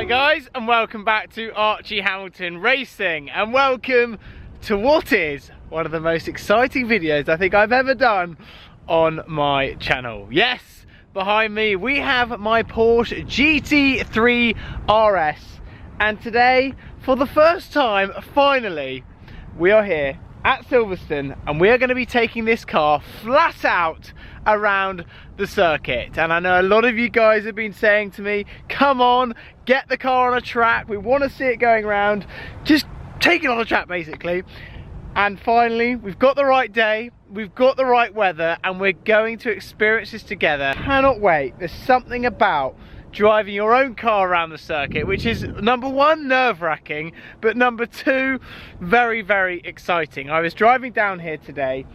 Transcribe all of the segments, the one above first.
Hi guys, and welcome back to Archie Hamilton Racing, and welcome to what is one of the most exciting videos I think I've ever done on my channel. Yes, behind me we have my Porsche GT3RS, and today, for the first time, finally, we are here at Silverstone and we are going to be taking this car flat out around the circuit. And I know a lot of you guys have been saying to me, come on, get the car on a track, we want to see it going around, just take it on a track basically. And finally we've got the right day, we've got the right weather, and we're going to experience this together. Cannot wait. There's something about driving your own car around the circuit which is, number one, nerve-wracking, but number two, very, very exciting. I was driving down here today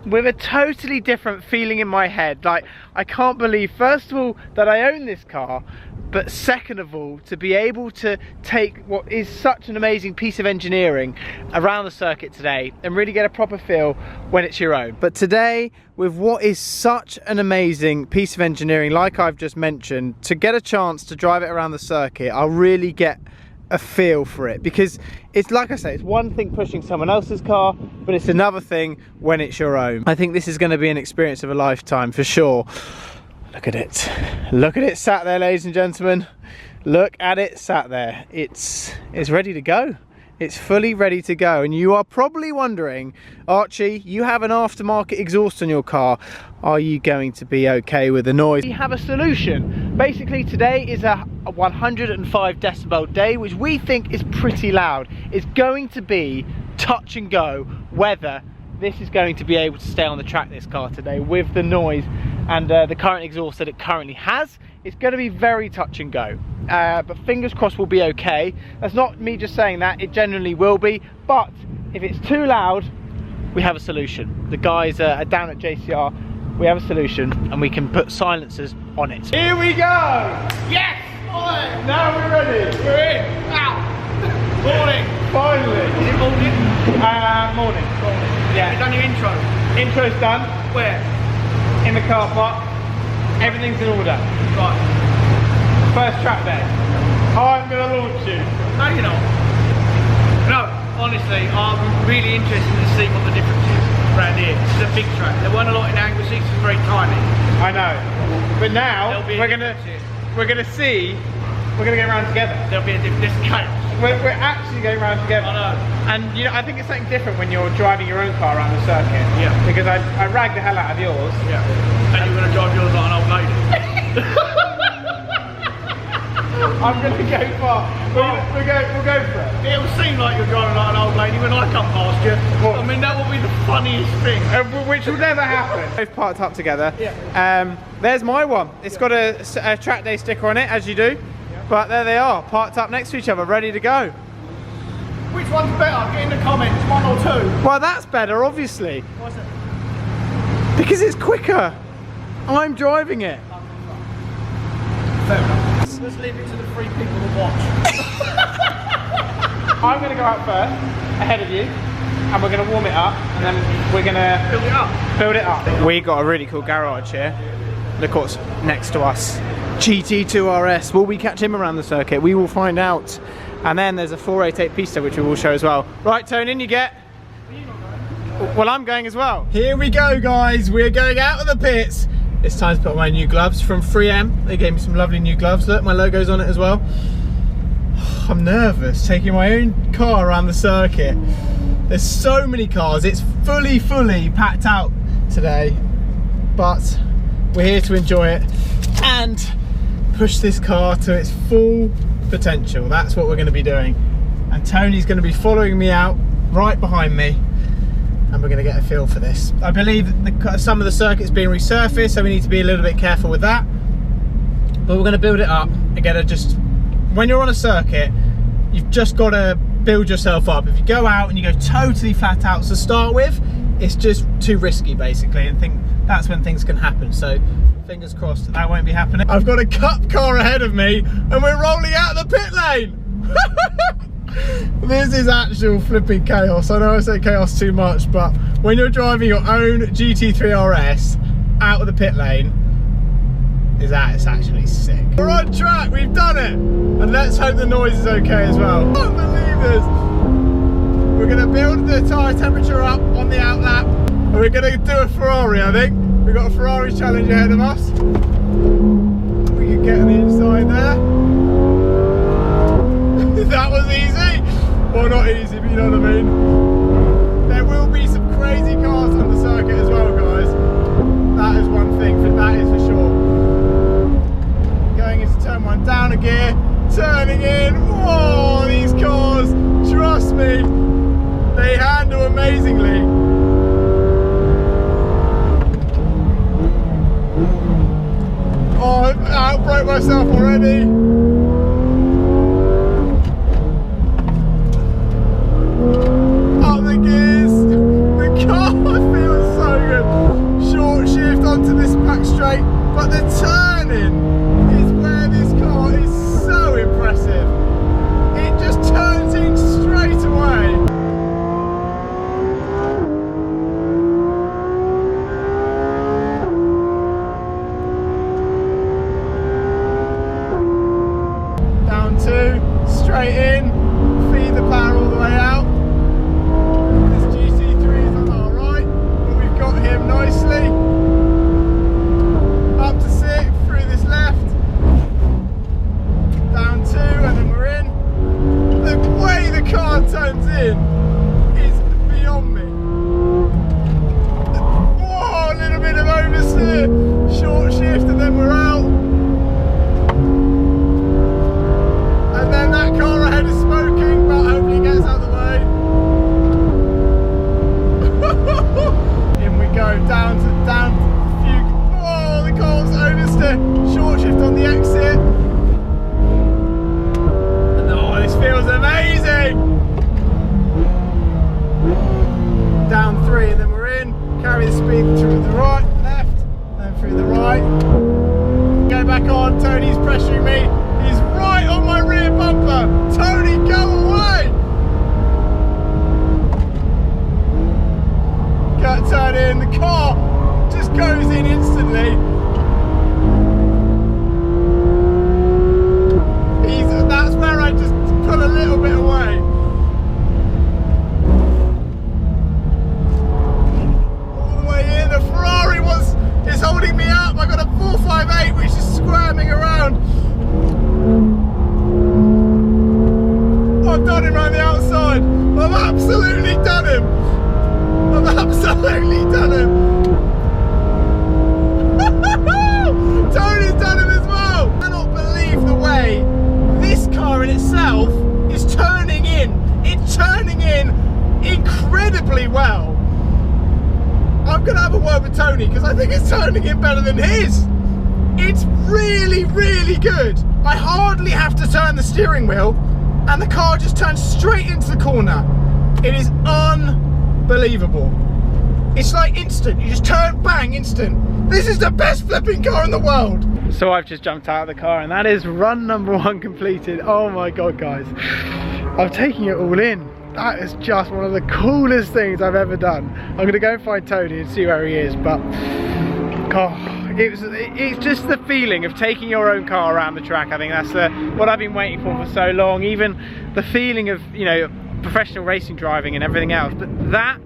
with a totally different feeling in my head. Like, I can't believe, first of all, that I own this car, but second of all, to be able to take what is such an amazing piece of engineering around the circuit today and really get a proper feel when it's your own. But today, with what is such an amazing piece of engineering, like I've just mentioned, to get a chance to drive it around the circuit, I'll really get a feel for it, because it's, like I say, it's one thing pushing someone else's car, but it's another thing when it's your own. I think this is going to be an experience of a lifetime for sure. Look at it sat there, ladies and gentlemen. Look at it sat there. It's ready to go. It's fully ready to go. And you are probably wondering, Archie, you have an aftermarket exhaust on your car, are you going to be okay with the noise? We have a solution. Basically, today is a 105 decibel day, which we think is pretty loud. It's going to be touch and go whether this is going to be able to stay on the track, this car, today, with the noise and the current exhaust that it currently has. It's going to be very touch and go, but fingers crossed we'll be okay. That's not me just saying that, it genuinely will be. But if it's too loud, we have a solution. The guys are down at JCR. We have a solution, and we can put silencers on it. Here we go! Yes! Morning! Now we're ready. We're in. Ow! Morning. Finally. Is it morning? Morning. Yeah. You've done your intro? Intro's done. Where? In the car park. Everything's in order. Right. First track day. I'm going to launch you. No, you're not. No, honestly, I'm really interested to see what the difference is around here. This is a big track. There weren't a lot in Angle 6, it's very tiny. I know. But now, we're going to see, we're going to go around together. There'll be a difference. This is chaos. We're actually going around together. I know. And you know, I think it's something different when you're driving your own car around the circuit. Yeah. Because I ragged the hell out of yours. Yeah. And you're going to drive yours like an old lady. I'm going to go far. We'll go for it. It'll seem like you're driving like an old lady when I come past you. What? I mean, that will be the funniest thing. Which will never happen. Both parked up together. Yeah. There's my one. It's got a track day sticker on it, as you do. But there they are, parked up next to each other, ready to go. Which one's better? Get in the comments, one or two. Well, that's better, obviously. What's it? Because it's quicker. I'm driving it. Fair enough. Let's leave it to the three people to watch. I'm going to go out first, ahead of you, and we're going to warm it up, and then we're going to build it up. We got a really cool garage here. Look what's next to us. GT3RS. Will we catch him around the circuit? We will find out. And then there's a 488 Pista, which we will show as well. Right, Tone, in you get. Well, I'm going as well. Here we go, guys. We're going out of the pits. It's time to put on my new gloves from 3M. They gave me some lovely new gloves. Look, my logo's on it as well. I'm nervous taking my own car around the circuit. There's so many cars. It's fully packed out today. But we're here to enjoy it and push this car to its full potential. That's what we're going to be doing. And Tony's going to be following me out right behind me, and we're going to get a feel for this. I believe that some of the circuit's being resurfaced, so we need to be a little bit careful with that. But we're going to build it up. Again, just when you're on a circuit, you've just got to build yourself up. If you go out and you go totally flat out to start with, it's just too risky, basically, and that's when things can happen. So fingers crossed that won't be happening. I've got a cup car ahead of me and we're rolling out of the pit lane. This is actual flipping chaos. I know I say chaos too much, but when you're driving your own GT3RS out of the pit lane, is that it's actually sick. We're on track, we've done it! And let's hope the noise is okay as well. I can't believe this! We're gonna build the tyre temperature up on the outlap. And we're gonna do a Ferrari, I think. We've got a Ferrari challenge ahead of us. We can get on the inside there. That was easy! Well, not easy, but you know what I mean. There will be some crazy cars on the circuit as well, guys. That is one thing, that is for sure. Going into turn 1, down a gear, turning in. Whoa, these cars, trust me, they handle amazingly. Oh, I've outbroke myself already. Up the gears. The car feels so good. Short shift onto this back straight, but the turning is where this car is so impressive. It just turns in straight away. Down 2, straight in, feed the power all the way out. This GT3 is on our right, but we've got him nicely. Up to 6, through this left. Down 2, and then we're in. The way the car turns in is beyond me. Whoa, a little bit of oversteer. Short shift, and then we're out. And then that car ahead is smoking, but hopefully it gets out of the way. In we go, down a few. Oh, the car's oversteer. Short shift on the exit. And oh, this feels amazing. Down 3, and then we're in. Carry the speed through the right, left, then through the right. Go back on. Tony's pressuring me. He's right on my rear bumper. Tony, go away! Cut turn in. The car just goes in instantly. That's where I just put a little bit away. All the way in. The Ferrari is holding me up. I got a 458 which is squirming around. I've done him around the outside. I've absolutely done him. I've absolutely done him. Tony's done him as well. I cannot believe the way this car in itself is turning in. It's turning in incredibly well. I'm going to have a word with Tony because I think it's turning in better than his. It's really, really good. I hardly have to turn the steering wheel and the car just turns straight into the corner. It is unbelievable. It's like instant. You just turn, bang, instant. This is the best flipping car in the world. So I've just jumped out of the car and that is run number 1 completed. Oh my God, guys. I'm taking it all in. That is just one of the coolest things I've ever done. I'm going to go and find Tony and see where he is, but God, it's just the feeling of taking your own car around the track. I think that's what I've been waiting for so long. Even the feeling of, you know, professional racing driving and everything else, but that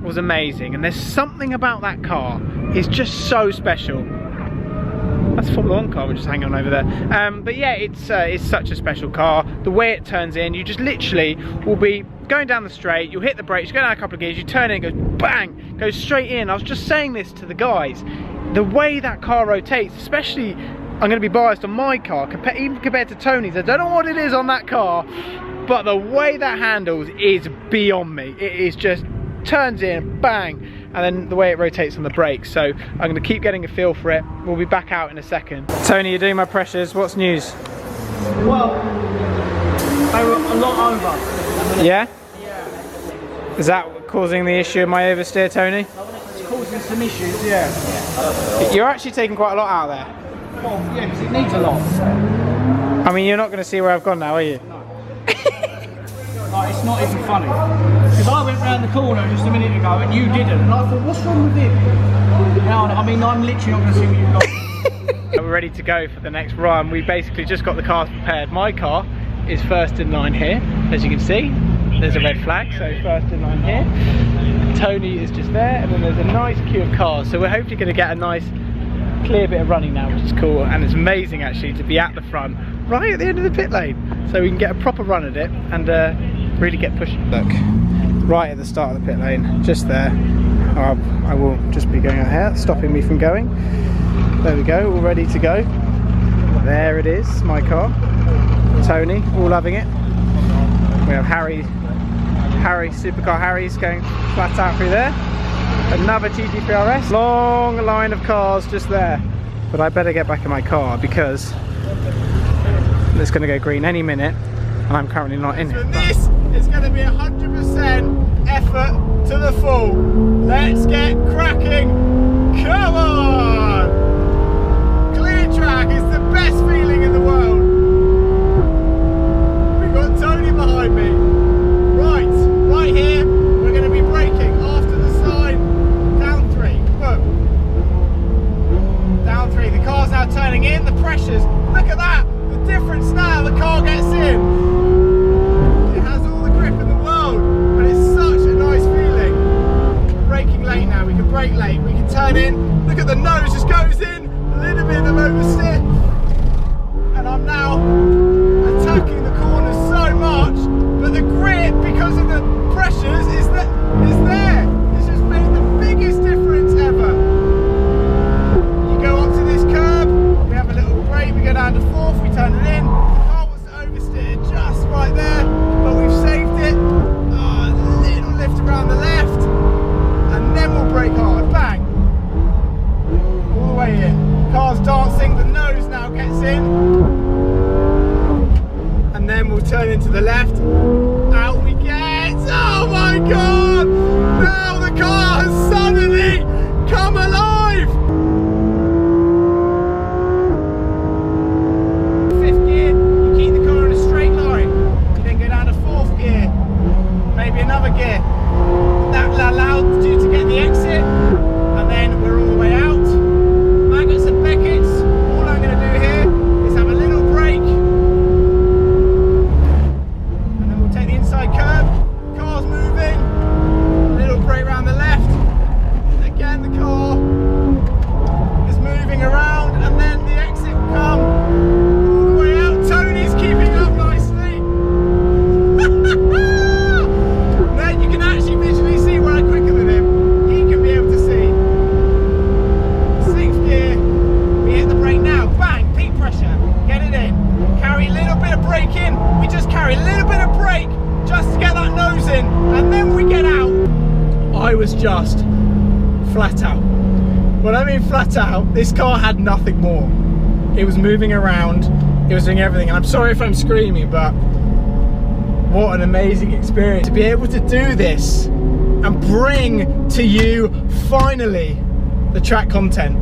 was amazing. And there's something about that car, it's just so special. That's a Formula 1 car which is hanging on over there. But yeah, it's such a special car. The way it turns in, you just literally will be going down the straight, you'll hit the brakes, go down a couple of gears, you turn in, it goes bang, goes straight in. I was just saying this to the guys. The way that car rotates, especially, I'm going to be biased on my car, even compared to Tony's. I don't know what it is on that car, but the way that handles is beyond me. It is just turns in, bang, and then the way it rotates on the brakes. So I'm going to keep getting a feel for it. We'll be back out in a second. Tony, you're doing my pressures. What's news? Well, they were a lot over. Yeah? Yeah. Is that causing the issue of my oversteer, Tony? It's causing some issues, yeah. You're actually taking quite a lot out there. Well, yeah, because it needs a lot. I mean, you're not going to see where I've gone now, are you? No. Like, it's not even funny. Because I went round the corner just a minute ago and you didn't. And I thought, what's wrong with him? You know, I mean, I'm literally not going to see what you've got. We're ready to go for the next run. We basically just got the cars prepared. My car is first in line here, as you can see. There's a red flag, so first in line here. Tony is just there, and then there's a nice queue of cars. So we're hopefully going to get a nice clear bit of running now, which is cool. And it's amazing actually to be at the front, right at the end of the pit lane, so we can get a proper run at it and really get pushing. Look, right at the start of the pit lane, just there. I will just be going out here, stopping me from going. There we go, all ready to go. There it is, my car. Tony, all loving it. We have Harry, Supercar Harry's going flat out through there. Another GT3RS. Long line of cars just there. But I better get back in my car because it's going to go green any minute and I'm currently not in it. So this is going to be 100% effort to the full. Let's get cracking. Come on! Clear track is the best feeling in the world. We've got Tony behind me. Right here, we're going to be braking after the sign. Down 3. Boom. Down 3. The car's now turning in. The pressures. Look at that. The difference now. The car gets in. It has all the grip in the world. And it's such a nice feeling. Braking late now. We can brake late. We can turn in. Look at the nose just goes in. A little bit of oversteer. And I'm now attacking the corners so much. But the grip, because of the pressures, is there. It's just made the biggest difference ever. You go up to this curb, we have a little brake, we go down to 4th, we turn it in. The car wants to oversteer just right there, but we've saved it. A little lift around the left, and then we'll brake hard. Bang! All the way in. Car's dancing, the nose now gets in. And then we'll turn into the left. Out we get! Oh my god! Now the car has suddenly come alive! 5th gear, you keep the car in a straight line. You then go down to 4th gear, maybe another gear. That allows you to get the exit, and then we're all the way out. Maggots and Beckett's. All I'm going to do here is have a little brake. Inside curb, car's moving, little brake around the left, again the car is moving around, and then the exit will come all the way out. Tony's keeping up nicely. Then you can actually visually see where I'm quicker than him. He can be able to see. 6th gear, we hit the brake now, bang, peak pressure, get it in, carry a little bit of brake in, we just carry a little bit of brake just to get that nose in, and then we get out. I was just flat out. When I mean flat out, this car had nothing more. It was moving around, it was doing everything, and I'm sorry if I'm screaming, but what an amazing experience to be able to do this and bring to you finally the track content.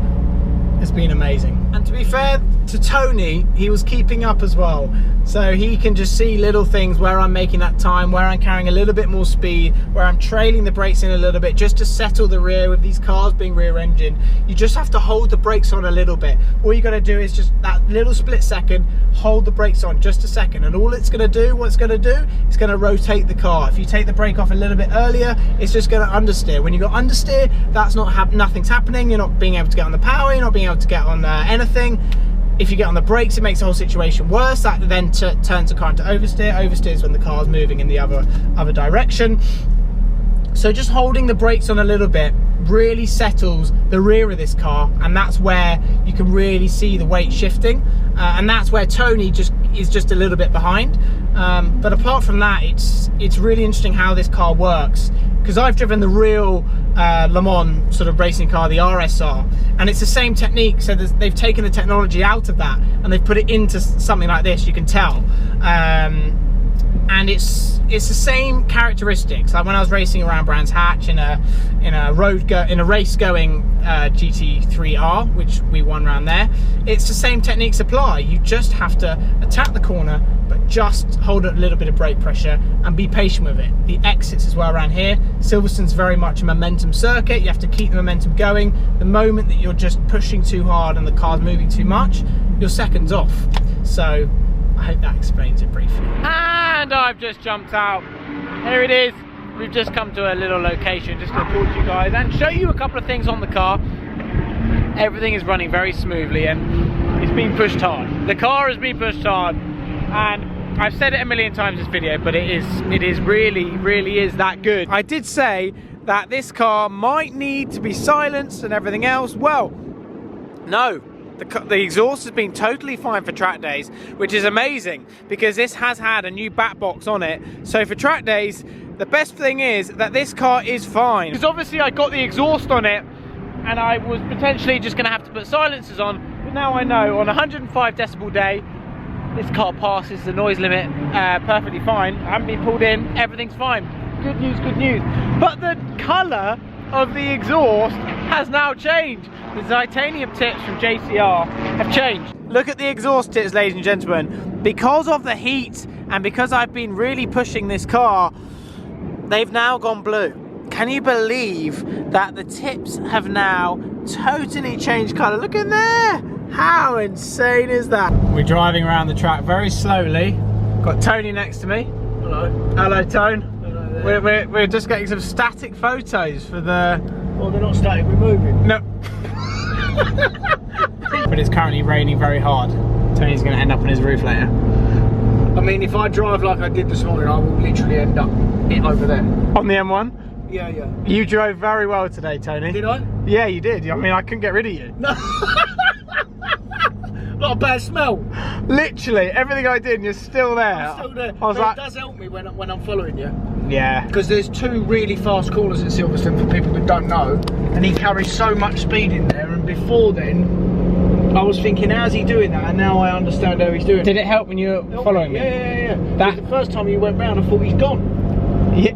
It's been amazing. And to be fair to Tony, he was keeping up as well, so he can just see little things where I'm making that time, where I'm carrying a little bit more speed, where I'm trailing the brakes in a little bit just to settle the rear. With these cars being rear engine, you just have to hold the brakes on a little bit. All you got to do is just that little split second, hold the brakes on just a second, and all it's going to do, what it's going to do, it's going to rotate the car. If you take the brake off a little bit earlier, it's just going to understeer. When you got understeer, that's nothing's happening. You're not being able to get on the power, you're not being able to get on anything. If you get on the brakes, it makes the whole situation worse. That then turns the car into oversteer. Oversteer is when the car's moving in the other direction. So just holding the brakes on a little bit really settles the rear of this car, and that's where you can really see the weight shifting, and that's where Tony is just a little bit behind. But apart from that, it's really interesting how this car works, because I've driven the real Le Mans sort of racing car, the RSR, and it's the same technique. So they've taken the technology out of that and they've put it into something like this. You can tell and it's the same characteristics. Like when I was racing around Brands Hatch in a race going GT3R, which we won around there, it's the same techniques apply. You just have to attack the corner, but just hold a little bit of brake pressure and be patient with it. The exits as well around here, Silverstone's very much a momentum circuit. You have to keep the momentum going. The moment that you're just pushing too hard and the car's moving too much, your second's off. So I hope that explains it briefly. And I've just jumped out. Here it is. We've just come to a little location just to talk to you guys and show you a couple of things on the car. Everything is running very smoothly and it's been pushed hard. The car has been pushed hard, and I've said it a million times in this video, but it is really is that good. I did say that this car might need to be silenced and everything else. Well, no. The exhaust has been totally fine for track days, which is amazing because this has had a new back box on it. So for track days, the best thing is that this car is fine. Because obviously I got the exhaust on it and I was potentially just going to have to put silencers on, but now I know on 105 decibel day, this car passes the noise limit perfectly fine. I haven't been pulled in, everything's fine. Good news, good news. But the colour of the exhaust has now changed. The titanium tips from JCR have changed. Look at the exhaust tips, ladies and gentlemen. Because of the heat and because I've been really pushing this car, they've now gone blue. Can you believe that the tips have now totally changed colour? Look in there! How insane is that? We're driving around the track very slowly. Got Tony next to me. Hello. Hello, Tone. Hello there. We're just getting some static photos for the... Well, they're not static, we're moving. No. But it's currently raining very hard. Tony's going to end up on his roof later. I mean, if I drive like I did this morning, I will literally end up over there. On the M1? Yeah, yeah. You drove very well today, Tony. Did I? Yeah, you did. I mean, I couldn't get rid of you. No. Not a bad smell. Literally, everything I did, and you're still there. I'm still there. I was like, it does help me when I'm following you. Yeah. Because there's two really fast corners at Silverstone for people that don't know, and he carries so much speed in there. And before then, I was thinking, how's he doing that? And now I understand how he's doing it. Did it help when you were following me? Yeah. That the first time you went round, I thought he's gone. Yeah.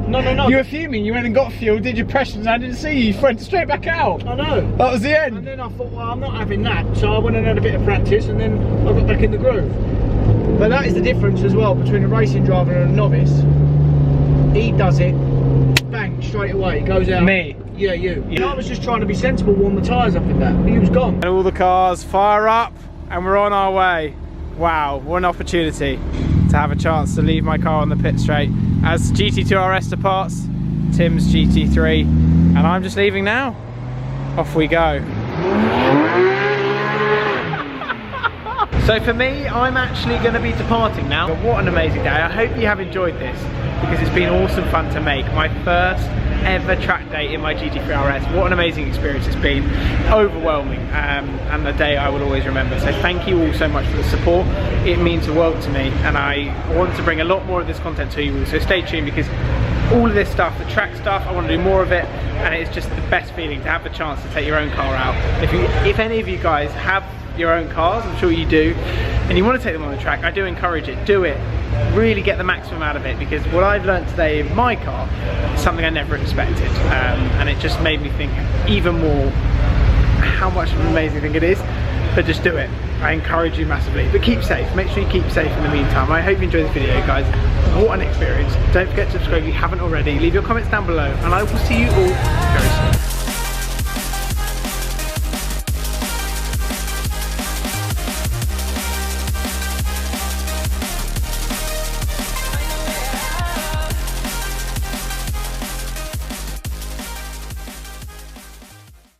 No. You were fuming. You went and got fuel, did your pressures, and I didn't see you. You went straight back out. I know. That was the end. And then I thought, well, I'm not having that. So I went and had a bit of practice, and then I got back in the groove. But that is the difference as well between a racing driver and a novice. He does it, bang, straight away. He goes out. Me? Yeah, you. Yeah. I was just trying to be sensible, warm the tyres up in that. He was gone. And all the cars fire up, and we're on our way. Wow, what an opportunity to have a chance to leave my car on the pit straight. As GT3RS departs, Tim's GT3, and I'm just leaving now. Off we go. So for me, I'm actually going to be departing now. But what an amazing day. I hope you have enjoyed this because it's been awesome fun to make. My first ever track day in my GT3RS. What an amazing experience it's been. Overwhelming, and a day I will always remember. So thank you all so much for the support. It means the world to me, and I want to bring a lot more of this content to you all. So stay tuned because all of this stuff, the track stuff, I want to do more of it, and it's just the best feeling to have the chance to take your own car out. If any of you guys have your own cars, I'm sure you do, and you want to take them on the track, I do encourage it. Do it. Really get the maximum out of it, because what I've learned today in my car is something I never expected, and it just made me think even more how much of an amazing thing it is. But just do it. I encourage you massively. But keep safe. Make sure you keep safe in the meantime. I hope you enjoyed this video, guys. What an experience. Don't forget to subscribe if you haven't already. Leave your comments down below, and I will see you all very soon.